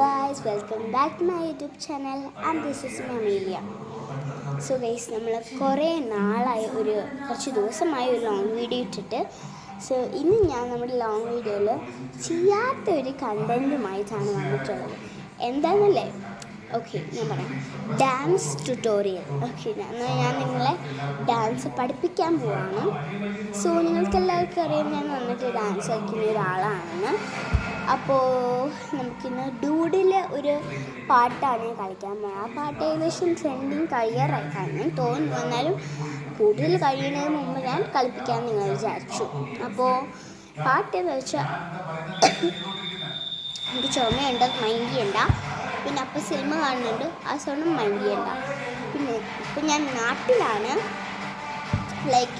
guys, welcome back to my YouTube channel and this is Amelia. So guys, നമ്മൾ കുറേ നാളായി കുറച്ച് ദിവസമായി ഒരു ലോങ് വീഡിയോ ഇട്ടിട്ട്. സോ ഇന്ന് ഞാൻ നമ്മുടെ ലോങ് വീഡിയോയിൽ ചെയ്യാത്ത ഒരു കണ്ടൻറ്റുമായിട്ടാണ് വന്നിട്ടുള്ളത്. എന്താണെന്നല്ലേ? ഓക്കെ, ഞാൻ പറയാം. Dance tutorial. ഓക്കെ, ഞാൻ നിങ്ങളെ ഡാൻസ് പഠിപ്പിക്കാൻ പോവാണ്. സോ നിങ്ങൾക്കെല്ലാവർക്കും അറിയാം ഞാൻ വന്നിട്ട് ഡാൻസ് കളിക്കുന്ന ഒരാളാണെന്ന്. അപ്പോൾ നമുക്കിന്ന് ഡൂഡിൽ ഒരു പാട്ടാണ് കളിക്കാൻ പോകുന്നത്. ആ പാട്ട് ഏകദേശം ട്രെൻഡിങ് കഴിയാറായി കാണും തോന്നുന്നു. എന്നാലും കൂടുതൽ കഴിയുന്നതിന് മുമ്പ് ഞാൻ കളിപ്പിക്കാമെന്ന് നിങ്ങൾ വിചാരിച്ചു. അപ്പോൾ പാട്ടെന്ന് വെച്ചാൽ എനിക്ക് ചുമയുണ്ട്, മൈൻഡ് ചെയ്യണ്ട. പിന്നെ അപ്പം സിനിമ കാണുന്നുണ്ട്, ആ സൗണ്ടും മൈൻഡ് ചെയ്യണ്ട. പിന്നെ ഇപ്പം ഞാൻ നാട്ടിലാണ്.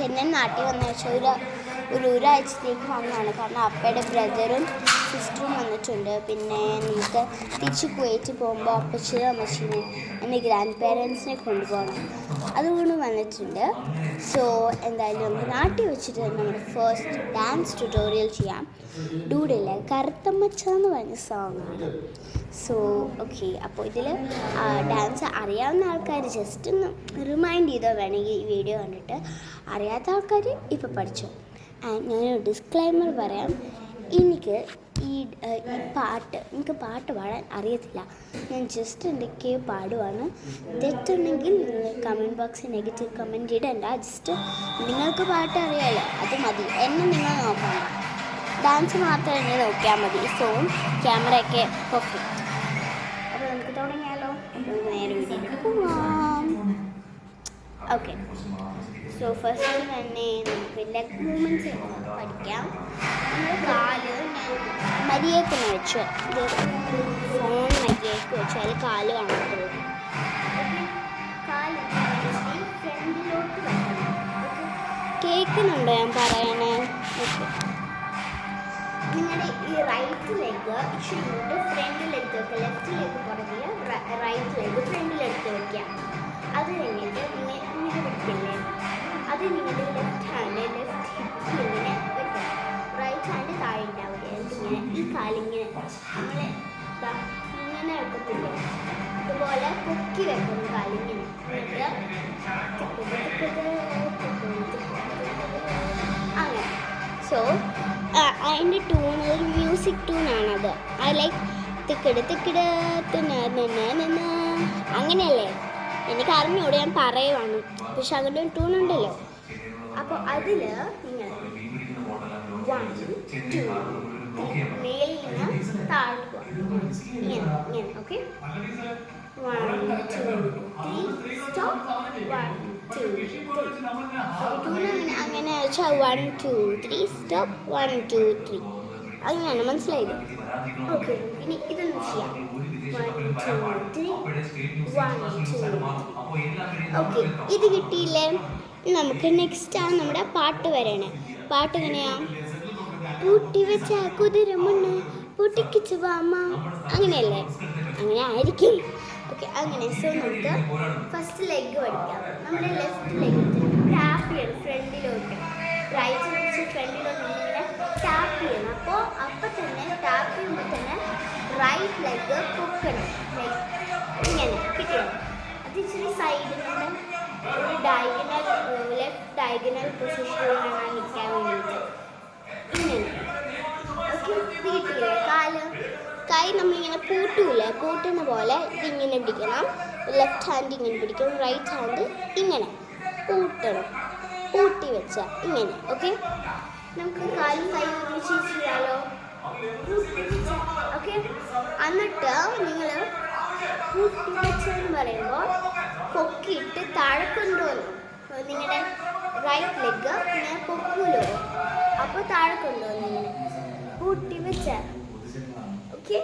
എൻ്റെ നാട്ടിൽ വന്നു വെച്ചാൽ ഒരാഴ്ചത്തേക്ക് വന്നതാണ്. കാരണം അപ്പയുടെ ബ്രദറും സിസ്റ്ററും വന്നിട്ടുണ്ട്. പിന്നെ നമുക്ക് തിരിച്ച് കുവൈറ്റ് പോകുമ്പോൾ അപ്പച്ചനും അമ്മച്ചീനെ എൻ്റെ ഗ്രാൻഡ് പേരൻസിനെ കൊണ്ടുപോകണം, അതുകൊണ്ട് വന്നിട്ടുണ്ട്. സോ എന്തായാലും നമുക്ക് നാട്ടിൽ വെച്ചിട്ട് നമ്മുടെ ഫസ്റ്റ് ഡാൻസ് ട്യൂട്ടോറിയൽ ചെയ്യാം. ഡൂഡിലെ കറുത്തമ്മച്ച എന്ന് പറഞ്ഞ സോങ്ങാണ്. സോ ഓക്കെ, അപ്പോൾ ഇതിൽ ഡാൻസ് അറിയാവുന്ന ആൾക്കാർ ജസ്റ്റ് ഒന്ന് റിമൈൻഡ് ചെയ്തോ വേണമെങ്കിൽ ഈ വീഡിയോ കണ്ടിട്ട്. അറിയാത്ത ആൾക്കാർ ഇപ്പോൾ പഠിച്ചോ. ഞാനൊരു ഡിസ്ക്ലൈമർ പറയാം. എനിക്ക് പാട്ട് പാടാൻ അറിയത്തില്ല. ഞാൻ ജസ്റ്റ് എന്തൊക്കെയോ പാടുവാണ്. തെറ്റുണ്ടെങ്കിൽ നിങ്ങൾ കമൻറ്റ് ബോക്സിൽ നെഗറ്റീവ് കമൻറ്റ് ഇടണ്ട. ജസ്റ്റ് നിങ്ങൾക്ക് പാട്ട് അറിയാമല്ലോ, അത് മതി. എന്നെ നിങ്ങൾ നോക്കണ്ട, ഡാൻസ് മാത്രം എന്നെ നോക്കിയാൽ മതി. സോ ക്യാമറയൊക്കെ പെർഫെക്റ്റ്. അപ്പോൾ നമുക്ക് തുടങ്ങിയാലോ? അപ്പോൾ നേരെ വീഡിയോയിലേക്ക് പോവാം. ഓക്കെ, സോ ഫസ്റ്റ് തന്നെ നമുക്ക് ലെഗ് മൂവ്മെൻറ്റ്സ് പഠിക്കാം. നമ്മൾ കാല് മര്യാദക്ക് വെച്ച് ഫോൺ മര്യാദക്ക് വെച്ച് അതിൽ കാല് കാണത്തുള്ളൂ. കാല് ഫ്രണ്ടിലോട്ട് വെക്കണം. കേൾക്കുന്നുണ്ടോ ഞാൻ പറയണേ? ഓക്കെ, നിങ്ങളുടെ ഈ റൈറ്റ് ലെഗ് ഇച്ചിരി ഫ്രണ്ടിലെടുത്ത് വെക്കുക. ലെഫ്റ്റ് ലെഗ് പുറകിൽ, റൈറ്റ് ലെഗ് ഫ്രണ്ടിലെടുത്ത് വയ്ക്കുക. അത് കഴിഞ്ഞിട്ട് നിങ്ങൾ ഇങ്ങനെ പിടിക്കില്ലേ, അത് നിങ്ങളുടെ ലെഫ്റ്റ് ഹാൻഡ് ലെഫ്റ്റ് ഹിപ്പിൽ ഇങ്ങനെ വെക്കണം. റൈറ്റ് ഹാൻഡ് താഴെ ഉണ്ടാവുക. ഇങ്ങനെ ഈ കാലിങ്ങനെ നമ്മളെ ഇങ്ങനെ വെക്കത്തില്ലേ, ഇതുപോലെ പൊക്കി വെക്കണം കാലിങ്ങനെ. അങ്ങനെ. സോ അതിൻ്റെ ട്യൂൺ ഒരു മ്യൂസിക് ട്യൂണാണത്. ഐ ലൈക്ക് തിക്കിട് തിക്കിട് അങ്ങനെയല്ലേ? എനിക്ക് അറിഞ്ഞൂടെ, ഞാൻ പറയുവാണ്. പക്ഷെ അതിൻ്റെ ഒരു ട്യൂൺ ഉണ്ടല്ലോ. അപ്പോൾ അതിൽ നിങ്ങൾ 1 2 മേലിൽ നിന്ന് താഴ്ത്തുക. ഇങ്ങനെ ഓക്കെ. 1 2 3 സ്റ്റോപ്പ്. 1 2 3 അങ്ങനെ വെച്ചാൽ 1 2 3 സ്റ്റോപ്പ്. 1 2 3 അങ്ങനെയാണ്. മനസ്സിലായത്? ഓക്കെ, ഇനി ഇതൊന്ന് ചെയ്യാം. 1 2 3 1 2 3. ഓക്കെ, ഇത് കിട്ടിയില്ലേ? നമുക്ക് നെക്സ്റ്റ് ആണ് നമ്മുടെ പാട്ട് വരണേ. പാട്ട് എങ്ങനെയാ? പൂട്ടി വെച്ച കുതിരമുണ്ണ് പൂട്ടിക്കിച്ച് വാമ, അങ്ങനെയല്ലേ? അങ്ങനെ ആയിരിക്കും. ഓക്കെ, അങ്ങനെ. സോ നമുക്ക് ഫസ്റ്റ് ലെഗ് പഠിക്കാം. നമ്മുടെ ലെഫ്റ്റ് ലെഗ് ടാപ്പ് ചെയ്യണം ഫ്രണ്ടിലോട്ട്. റൈറ്റ് വെച്ച് ഫ്രണ്ടിലോട്ട് ഇങ്ങനെ ടാപ്പ് ചെയ്യണം. അപ്പോൾ തന്നെ ടാപ്പ് ചെയ്യുമ്പോൾ തന്നെ റൈറ്റ് ലെഗ് പൊക്കണം. ഇങ്ങനെ കിട്ടിയോ? അത് ഇച്ചിരി സൈഡിൽ നിന്ന് ഒരു ഡയഗണൽ, ലെഫ്റ്റ് ഡയഗണൽ പൊസിഷനിലാണ് നിൽക്കാൻ വേണ്ടിയിട്ട്. ഇങ്ങനെ ഓക്കെ, കിട്ടിയില്ലേ? കൈ നമ്മളിങ്ങനെ പൂട്ടൂല്ലേ, പൂട്ടുന്ന പോലെ ഇതിങ്ങനെ പിടിക്കണം. ലെഫ്റ്റ് ഹാൻഡ് ഇങ്ങനെ പിടിക്കണം, റൈറ്റ് ഹാൻഡ് ഇങ്ങനെ പൂട്ടണം. പൂട്ടി വെച്ച ഇങ്ങനെ. ഓക്കെ, നമുക്ക് കാലും കൈ ഒരുമിച്ച് ചെയ്യാലോ. ഓക്കെ, എന്നിട്ട് നിങ്ങൾ പൂട്ടി വെച്ചെന്ന് പറയുമ്പോൾ പൊക്കിയിട്ട് താഴെ കൊണ്ടുവന്നു. നിങ്ങളുടെ റൈറ്റ് ലെഗ് ഇങ്ങനെ പൊക്കൂലോ, അപ്പോൾ താഴെ കൊണ്ടുവന്നു. ഇങ്ങനെ പൂട്ടി വെച്ച. ഓക്കെ,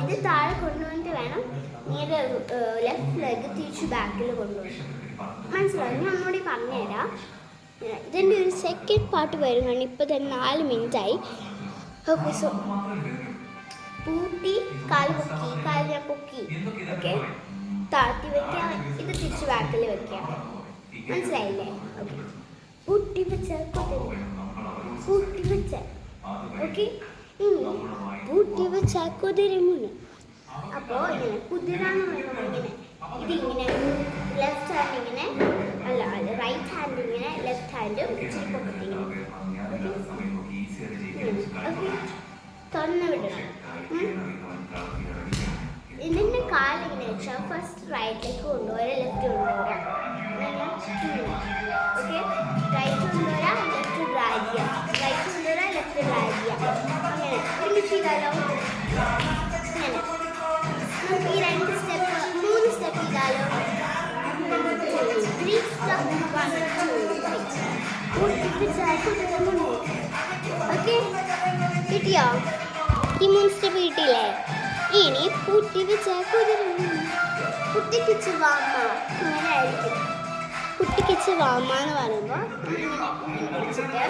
ഇത് താഴെ കൊണ്ടുവന്നിട്ട് വേണം നിങ്ങളുടെ ലെഫ്റ്റ് ലെഗ് തിരിച്ച് ബാക്കിൽ കൊണ്ടുവന്നു. മനസ്സിലാവും? ഞാൻ ഒന്നുകൂടി പറഞ്ഞുതരാം. ഇതിൻ്റെ ഒരു സെക്കൻഡ് പാർട്ട് വരുകയാണ്. ഇപ്പോൾ തന്നെ 4 മിനിറ്റായി. ഓക്കെ, സോ പൂട്ടി കാല് പൊക്കി, കാല് ഞാൻ പൊക്കി. ഓക്കെ, താഴ്ത്തി വെക്കുക, ഇത് തിരിച്ച് ബാക്കിൽ വെക്കുക. മനസ്സിലായില്ലേ? ഓക്കെ, പൂട്ടി വെച്ച പൂട്ടി വെച്ച. ഓക്കെ, ഇനി പൂട്ടി വെച്ച കുതിരമുണ്ണ് അപ്പോൾ ഇങ്ങനെ കുതിര എന്ന് പറയുമ്പോൾ ഇങ്ങനെ ഇതിങ്ങനെ ലെഫ്റ്റ് ഹാൻഡ് ഇങ്ങനെ അല്ല റൈറ്റ് ഹാൻഡ് ഇങ്ങനെ ലെഫ്റ്റ് ഹാൻഡ് ഇച്ചിരി പൊക്കത്തിങ്ങനെ തുറന്ന് വിടണം. ഇതിൻ്റെ കാലിങ്ങനെ വെച്ചാൽ ഫസ്റ്റ് റൈറ്റിലേക്ക് കൊണ്ടുപോരാ ലെഫ്റ്റ് കൊണ്ടുപോരാ ഓക്കെ റൈറ്റ് കൊണ്ടുവരാ ലെഫ്റ്റ് ഡ്രാഗ് ചെയ്യാം റൈറ്റ് കൊണ്ടുവരാ ലെഫ്റ്റ് ഡ്രാഗ് ചെയ്യാം അങ്ങനെ ഒരുമിച്ച് ചെയ്താലോ അങ്ങനെ നമുക്ക് ഈ 2 സ്റ്റെപ്പ് 3 സ്റ്റെപ്പ് ചെയ്താലോ 3 സ്റ്റെപ്പ് 1 2 3 ഓക്കെ കിട്ടിയോ? ഈ 3 സ്റ്റെപ്പ് കിട്ടിയില്ലേ? ഇനി കുട്ടി വെച്ച് കുട്ടിക്കിച്ച് വാമ്മ ഇങ്ങനെ ആയിരിക്കും. കുട്ടിക്കിച്ച് വാമ്മ എന്ന് പറയുമ്പോൾ ഇങ്ങനെ പിടിച്ചിട്ട്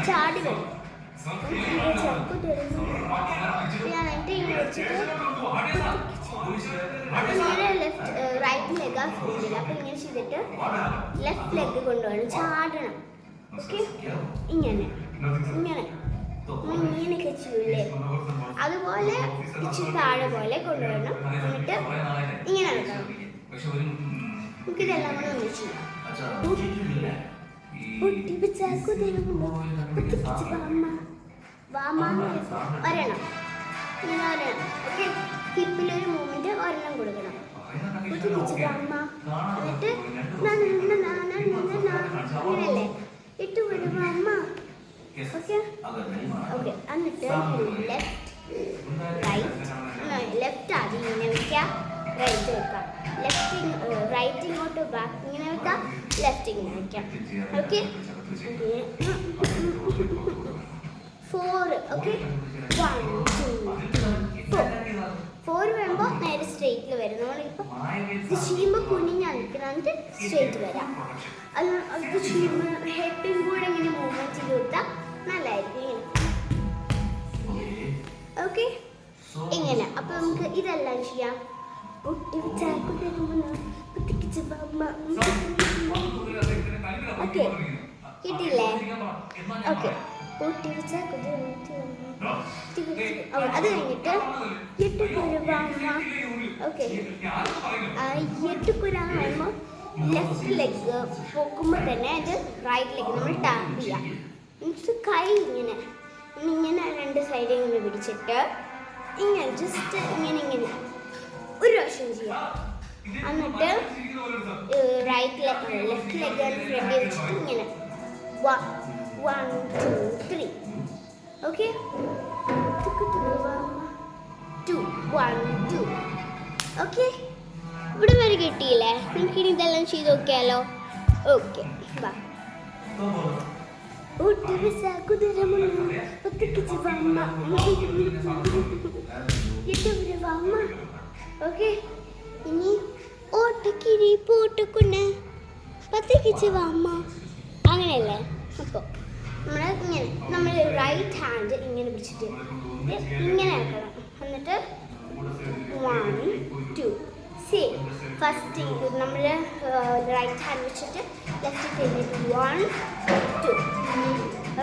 ചാടി വരും. ഞാൻ എൻ്റെ ഇങ്ങനെ വെച്ചിട്ട് ഇങ്ങനെ ലെഫ്റ്റ് റൈറ്റ് ലെഗ് ആ ഫ്രണ്ടിൽ അപ്പം ഇങ്ങനെ ചെയ്തിട്ട് ലെഫ്റ്റ് ലെഗ് കൊണ്ടുപോകണം ചാടണം. ഓക്കെ ഇങ്ങനെ ഇങ്ങനെ ഇങ്ങനെയൊക്കെ ചെയ്യൂലേ അതുപോലെ ഇച്ചിരി താഴെ പോലെ കൊണ്ടുവരണം. എന്നിട്ട് ഇങ്ങനെ നടക്കണം. നമുക്കിതെല്ലാം കൂടെ ഒന്ന് ചെയ്യാം. ഒരെണ്ണം ഇങ്ങനെ ഒരെണ്ണം ഓക്കെ ഹിപ്പിലൊരു മൂവ്മെന്റ് ഒരെണ്ണം കൊടുക്കണം. എന്നിട്ട് അങ്ങനെയല്ലേ ഇട്ട് വിടുമ്പോ അമ്മ ഓക്കെ ഓക്കെ എന്നിട്ട് ലെഫ്റ്റ് ആദ്യം ഇങ്ങനെ വെക്കാം റൈറ്റ് വെക്കാം റൈറ്റ് ഇങ്ങോട്ട് ബാക്ക് ഇങ്ങനെ വെക്കാം ലെഫ്റ്റ് ഇങ്ങനെ വെക്കാം ഓക്കെ 4 ഓക്കെ 1 2 4 വരുമ്പോൾ നേരെ സ്ട്രെയിറ്റിൽ വരും. നമ്മളിപ്പോൾ ഇത് ചെയ്യുമ്പോൾ കുഞ്ഞിഞ്ഞാൽ നിൽക്കണം എന്നിട്ട് സ്ട്രെയിറ്റ് വരാം. അത് അത് ചെയ്യുമ്പോൾ ഹെഡും കൂടെ ഇങ്ങനെ മൂവ്മെൻറ്റ് ചെയ്ത് കൊടുത്താൽ നല്ലതായിരിക്കും ഇങ്ങനെ ഓക്കെ ഇങ്ങനെ. അപ്പോൾ നമുക്ക് ഇതെല്ലാം ചെയ്യാം. ഓക്കെ കിട്ടിയില്ലേ? ഓക്കെ അത് കഴിഞ്ഞിട്ട് ഓക്കെ എട്ടുപുരാന്ന് പറയുമ്പോൾ ലെഫ്റ്റ് ലെഗ് പൊക്കുമ്പോൾ തന്നെ അത് റൈറ്റ് ലെഗ് നമ്മൾ ടാപ്പ് ചെയ്യാം. എന്നിട്ട് കൈ ഇങ്ങനെ ഇങ്ങനെ 2 സൈഡിൽ ഇങ്ങനെ പിടിച്ചിട്ട് ഇങ്ങനെ ജസ്റ്റ് ഇങ്ങനെ ഇങ്ങനെ ഒരു പ്രാവശ്യം ചെയ്യാം. എന്നിട്ട് റൈറ്റ് ലെഗ് ലെഫ്റ്റ് ലെഗ് ഫ്രണ്ടിൽ വെച്ചിട്ട് ഇങ്ങനെ 1 2 3 ഓക്കെ 2 1 2 ഓക്കെ ഇവിടെ വരെ കിട്ടിയില്ലേ? നമുക്കിനി ഇതെല്ലാം ചെയ്ത് നോക്കിയാലോ? ഓക്കെ വാ ഓക്കെ ഇനി ഓട്ടക്കിരി പൂട്ടക്കുണ്ണ പത്തിക്കിച്ച് വാമ്മ അങ്ങനെയല്ലേ? അപ്പോൾ നമ്മൾ റൈറ്റ് ഹാൻഡ് ഇങ്ങനെ പിടിച്ചിട്ട് ഇങ്ങനെ ആക്കണം. എന്നിട്ട് 1 2 സെയിം ഫസ്റ്റ് നമ്മൾ റൈറ്റ് ഹാൻഡ് വെച്ചിട്ട് ലെഫ്റ്റ് കഴിഞ്ഞിട്ട് 1 2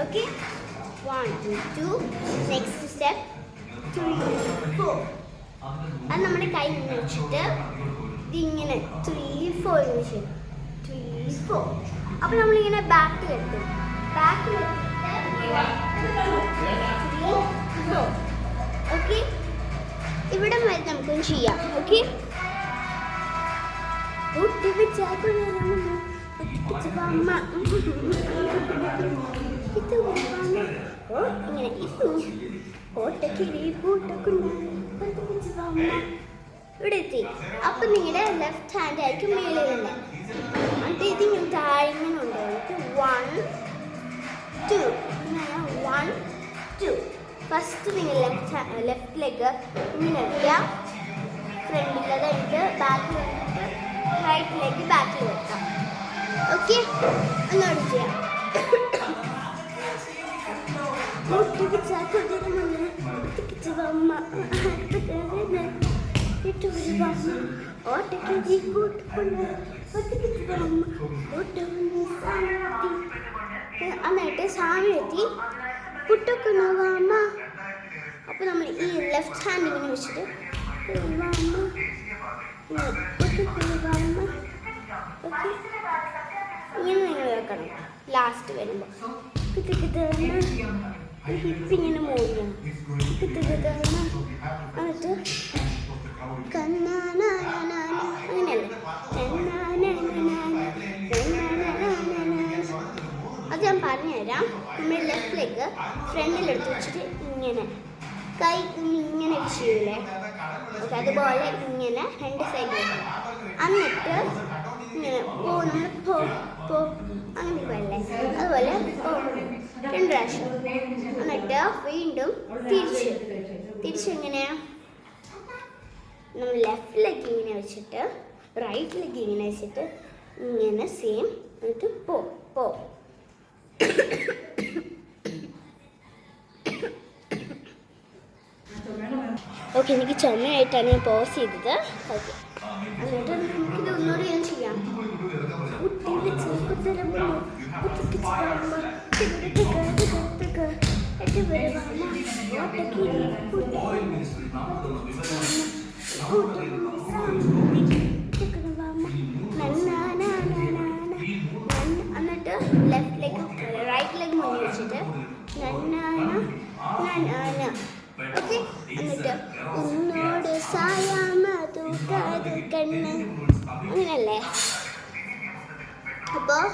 ഓക്കെ 1 2 നെക്സ്റ്റ് സ്റ്റെപ്പ് 3 4 അത് നമ്മുടെ കൈ ഇങ്ങനെ വെച്ചിട്ട് ഇതിങ്ങനെ 3 4 ഇങ്ങനെ ചെയ്യും 3 4 അപ്പോൾ നമ്മളിങ്ങനെ ബാക്കിൽ എത്തും. ബാക്കിൽ ഓക്കെ ഇവിടെ വരെ നമുക്കൊന്ന് ചെയ്യാം. ഓക്കെ ഇങ്ങനെ ഇവിടെ എത്തി. അപ്പം നിങ്ങളുടെ ലെഫ്റ്റ് ഹാൻഡ് ആയിരിക്കും മേളിൽ തന്നെ. എന്നിട്ട് ഇതിങ്ങനെ താഴെ ഇങ്ങനെ ഉണ്ട്. 1 2 1 2 ഫസ്റ്റ് നിങ്ങൾ ലെഫ്റ്റ് ലെഗ് ഇങ്ങനെ വയ്ക്കാം ഫ്രണ്ടിൽ. അത് കഴിഞ്ഞിട്ട് ബാക്കിൽ വന്നിട്ട് റൈറ്റ് ലെഗ് ബാക്കിൽ വെക്കാം. ഓക്കെ ഒന്നുകൂടി ചെയ്യാം. എന്നിട്ട് സാമി എത്തി പുട്ടൊക്കെ വാമ്മ അപ്പോൾ നമ്മൾ ഈ ലെഫ്റ്റ് ഹാൻഡ് ഇങ്ങനെ വെച്ചിട്ട് ഓക്കെ ഇങ്ങനെ നിങ്ങൾ വെക്കണം. ലാസ്റ്റ് വരുമ്പോൾ ഹിപ്പിങ്ങനെ മൂവ് ചെയ്യണം. എന്നിട്ട് അത് ഞാൻ പറഞ്ഞുതരാം. നമ്മൾ ലെഫ്റ്റ് ലെഗ് ഫ്രണ്ടിലെടുത്ത് വെച്ചിട്ട് ഇങ്ങനെ കൈ ഇങ്ങനെ ചെയ്യൂലേ, ഓക്കെ അതുപോലെ ഇങ്ങനെ രണ്ട് സൈഡ് എന്നിട്ട് ഇങ്ങനെ നമ്മൾ പോ അങ്ങനെ പറയല്ലേ, അതുപോലെ രണ്ട് പ്രാവശ്യം എന്നിട്ട് വീണ്ടും തിരിച്ചെങ്ങനെയാ നമ്മൾ ലെഫ്റ്റ് ലെഗ് ഇങ്ങനെ വെച്ചിട്ട് റൈറ്റ് ലെഗ് ഇങ്ങനെ വെച്ചിട്ട് ഇങ്ങനെ സെയിം എന്നിട്ട് പോ. ഓക്കെ, എനിക്ക് ചുമയായിട്ടാണ് ഞാൻ പോസ് ചെയ്തത്. ഓക്കെ, എന്നിട്ട് നമുക്കിത് ഒന്നുകൂടി ഞാൻ ചെയ്യാം. എന്നിട്ട് ലെഫ്റ്റ് ലെഗ് റൈറ്റ് ലെഗ് മുന്നിൽ വെച്ചിട്ട് ഓക്കെ, എന്നിട്ട് ഉന്നോട് സായാമ തൂക്കാത് കണ്ണ് അങ്ങനല്ലേ. അപ്പോൾ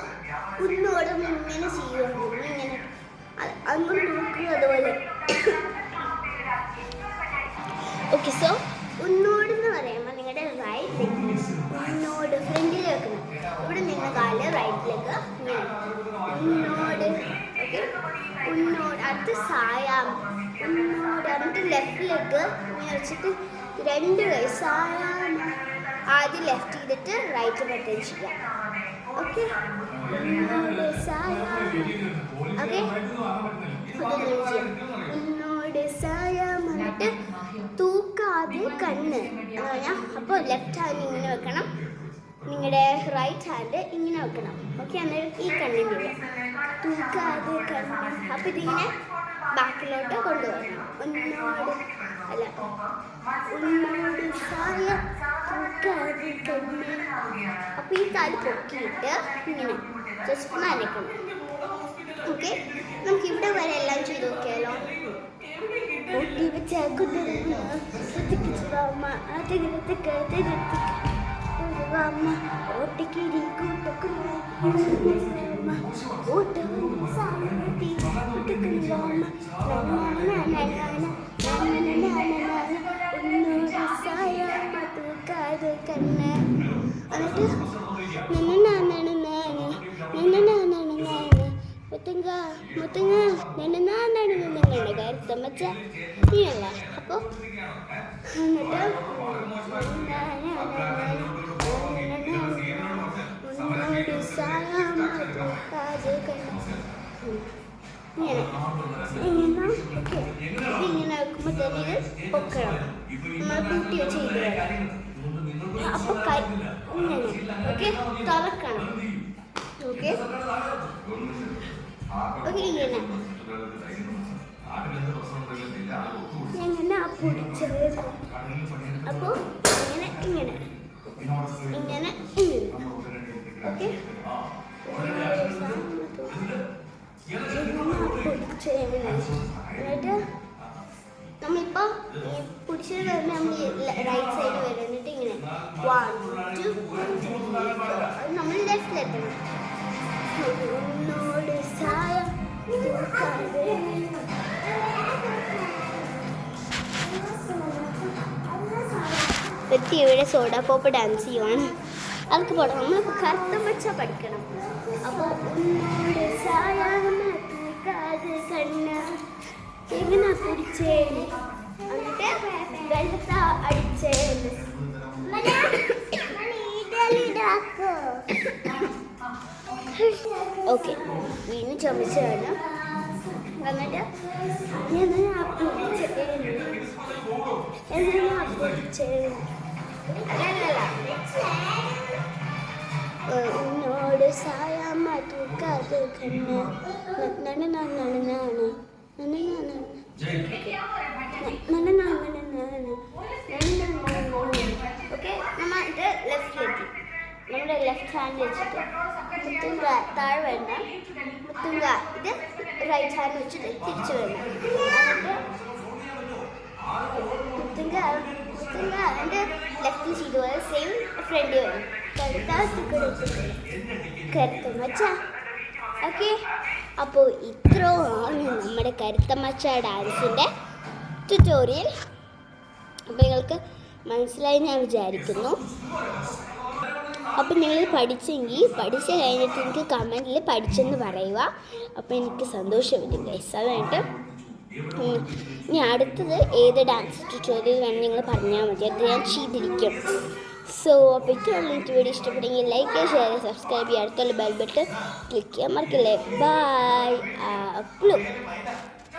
ഉന്നോട് ഇങ്ങനെ ചെയ്യുക, ഇങ്ങനെ അങ്ങോട്ട് നോക്കുക അതുപോലെ. ഓക്കെ, സോ ഉന്നോടെന്ന് പറയുമ്പോൾ നിങ്ങളുടെ റൈറ്റ് ലെഗ് ഉന്നോട് ഫ്രണ്ടിൽ വെക്കണം. ഇവിടെ നിങ്ങൾ കാല് റൈറ്റ് ലെഗ് ഇങ്ങനെ ഉന്നോട്. ഓക്കെ, ഉന്നോട് അടുത്ത് സായാം ഉന്നോട്. എന്നിട്ട് ലെഫ്റ്റ് ലെഗ് ഇങ്ങനെ വെച്ചിട്ട് രണ്ട് കൈ സായാം ആദ്യം ലെഫ്റ്റ് ചെയ്തിട്ട് റൈറ്റ് ബട്ടൺ ചെയ്യാം. ഓക്കെ, ഉന്നോട് സായാം. ഓക്കെ, ഉന്നോട് സായാം എന്നിട്ട് തൂക്കാതെ കണ്ണ് എന്ന് പറഞ്ഞാൽ അപ്പോൾ ലെഫ്റ്റ് ഹാൻഡ് ഇങ്ങനെ വെക്കണം, നിങ്ങളുടെ റൈറ്റ് ഹാൻഡ് ഇങ്ങനെ വെക്കണം. ഓക്കെ, അന്നേരം ഈ കണ്ണിൻ്റെ തൂക്കാതെ കണ്ണ്. അപ്പോൾ ഇതിങ്ങനെ ബാക്കിലോട്ട് കൊണ്ടുപോകണം. ഉന്നോട് സായ തൂക്കാതെ കണ്ണ്. അപ്പോൾ ഈ കാല് പൊക്കിയിട്ട് ഇങ്ങനെ ജസ്റ്റ് നനയ്ക്കണം. ഓക്കെ, നമുക്ക് ഇവിടെ വരെ എല്ലാം ചെയ്ത് നോക്കിയാലോ. ഇങ്ങനല്ല. അപ്പോൾ എന്നിട്ട് ഇങ്ങനെ വെക്കുമ്പോൾ തന്നെ പൊക്കണം. നമ്മൾ കൂട്ടി വെച്ച് ചെയ്ത് അപ്പോൾ ഇങ്ങനെ ഓക്കെ തുറക്കണം. ഓക്കെ ഓക്കെ, ഇങ്ങനെ പൊടിച്ചത്. അപ്പോൾ ഇങ്ങനെ ഇങ്ങനെ ഇങ്ങനെ ഓക്കെ, എന്നിട്ട് നമ്മളിപ്പോൾ പിടിച്ചത് വരുമ്പോൾ നമ്മൾ റൈറ്റ് സൈഡ് വരും. എന്നിട്ട് ഇങ്ങനെ 1 2 3 4 അത് നമ്മൾ ലെഫ്റ്റിലെത്തണം. ഉന്നോട് സായ വ്യക്തി ഇവിടെ സോഡ പോപ്പ് ഡാൻസ് ചെയ്യുവാണ്. അതൊക്കെ പോട്ടെ, നമ്മളിപ്പോൾ കറുത്ത പച്ച പഠിക്കണം. അപ്പോൾ ഉന്നോട് സായ തൂക്കാതെ കണ്ണ് എങ്ങനെ പിടിച്ചേ എന്നിട്ട് വെള്ളത്ത അടിച്ചേ. ഓക്കെ, വീണ്ടും ചുമച്ചാണ്. എന്നിട്ട് ഉന്നോട് സായാമ തൂക്കാതെ കണ്ണ് ഓക്കെ, നമ്മൾ ഇത് ലെഫ്റ്റിലെത്തി. നമ്മുടെ ലെഫ്റ്റ് ഹാൻഡ് വെച്ചിട്ട് മുത്തുങ്ക താഴെ വരണം, മുത്തുങ്ക ഇത് റൈറ്റ് ഹാൻഡ് വെച്ചിട്ട് തിരിച്ചു വരണം. എന്നിട്ട് മുത്തുങ്ക എൻ്റെ ലെഫ്റ്റിൽ ചെയ്തുപോലെ സെയിം ഫ്രണ്ടിൽ വരണം. കരുത്തമ്മച്ച. ഓക്കെ, അപ്പോൾ ഇത്രയാണ് നമ്മുടെ കരുത്തമ്മച്ച ഡാൻസിൻ്റെ ട്യൂട്ടോറിയൽ. അപ്പോൾ നിങ്ങൾക്ക് മനസ്സിലായി ഞാൻ വിചാരിക്കുന്നു. അപ്പം നിങ്ങൾ പഠിച്ച് കഴിഞ്ഞിട്ട് എനിക്ക് കമൻറ്റിൽ പഠിച്ചെന്ന് പറയുക. അപ്പോൾ എനിക്ക് സന്തോഷം വരും ഗൈസ്. അതുകഴിഞ്ഞിട്ട് ഇനി അടുത്തത് ഏത് ഡാൻസ് ട്യൂട്ടോറിയൽ വേണം നിങ്ങൾ പറഞ്ഞാൽ മതി, അത് ഞാൻ ചെയ്തിരിക്കും. സോ അപ്പോൾ ഇത്രയുള്ള എനിക്ക് വീഡിയോ ഇഷ്ടപ്പെട്ടെങ്കിൽ ലൈക്ക് ചെയ്യുക, ഷെയർ ചെയ്യുക, സബ്സ്ക്രൈബ് ചെയ്യുക, അടുത്തുള്ള ബെൽ ബട്ടൺ ക്ലിക്ക് ചെയ്യാൻ മറക്കല്ലേ. ബൈ.